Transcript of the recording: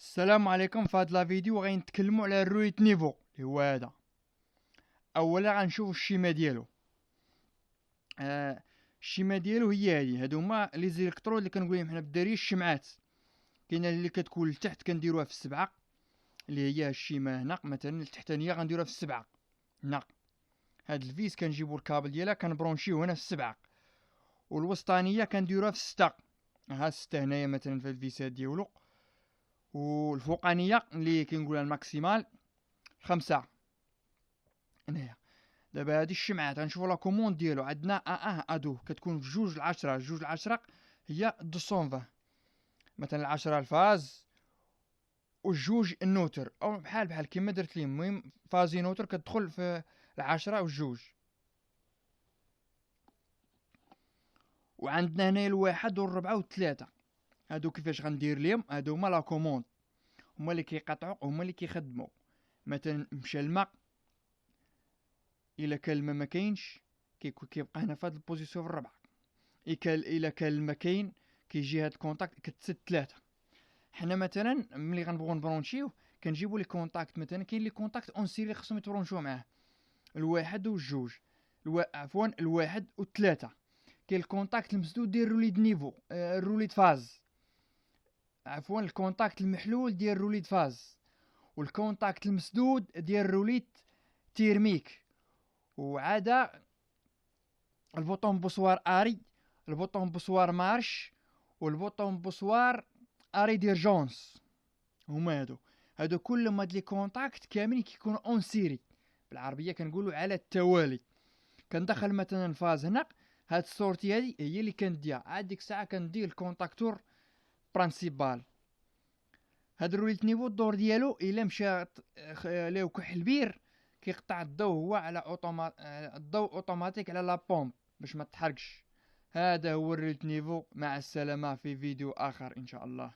السلام عليكم. في هاد لا فيديو غنتكلموا على الروليت نيفو اللي هو هذا. اولا غنشوفوا الشيما ديالو. الشيما ديالو هي هادو هما لي زيلكترود اللي كنقول لهم حنا بالدارجه الشمعات. كاينه اللي كتكون لتحت كنديروها في السبعه، اللي هي الشيما هنا مثلا التحتانيه غنديروها في السبعه هنا. هاد الفيس كنجيبو الكابل ديالها كنبرونشيو هنا في السبعه، والوسطانيه كنديروها في السته. ها السته هنايا مثلا في الفيسات ديالو، والفوقانيه اللي كنقولها الماكسيمال خمسة هنايا. دابا هادي الشمعات غنشوفو لا كوموند ديالو. عندنا ادو كتكون في جوج العشرة. جوج العشرة هي 220 مثلا، العشرة الفاز والجوج النوتر، او بحال كيما درت ليه. المهم فازي نوتر كتدخل في العشرة والجوج. وعندنا هنايا الواحد والربعة والثلاثة. هادو كيفاش غندير ليهم؟ هادو هما لا كوموند، هما اللي كيقطعو هما اللي كيخدمو. مثلا مشى الماء، الا كان الماء مكاينش كيبقى هنا في هاد البوزيسيون في الربعة. الا كان الماء كاين كيجي هاد الكونتاكت كتسد ثلاثة. حنا مثلا ملي غنبغيو نبرونشيو كنجيبو لي كونتاكت. مثلا كاين لي كونتاكت اون سيري خصهم يتبرونشيو معاه، الواحد والجوج، عفوا الواحد والثلاثة. كاين الكونتاكت المسدود ديال الروليد نيفو، الروليد فاز، عفوا الكونتاكت المحلول ديال الروليد فاز، والكونتاكت المسدود ديال الروليد تيرميك. وعادا البوطون بوسوار اري، البوطون بوسوار مارش، والبوطون بوسوار اري ديرجونس. هما هادو كلهم هاد لي كونتاكت كاملين كيكونوا اون سيري، بالعربيه كنقولوا على التوالي. كندخل مثلا الفاز هنا، هاد الصورتي هادي هي اللي كنديها. عاد ديك الساعه كندير الكونتاكتور برانسيبال. هاد الروليت نيفو الدور ديالو الا مشى ليه كحل بير كيقطع الضوء هو على الضوء اوتوماتيك على لا بومب باش ما تحرقش. هذا هو الروليت نيفو. مع السلامه في فيديو اخر ان شاء الله.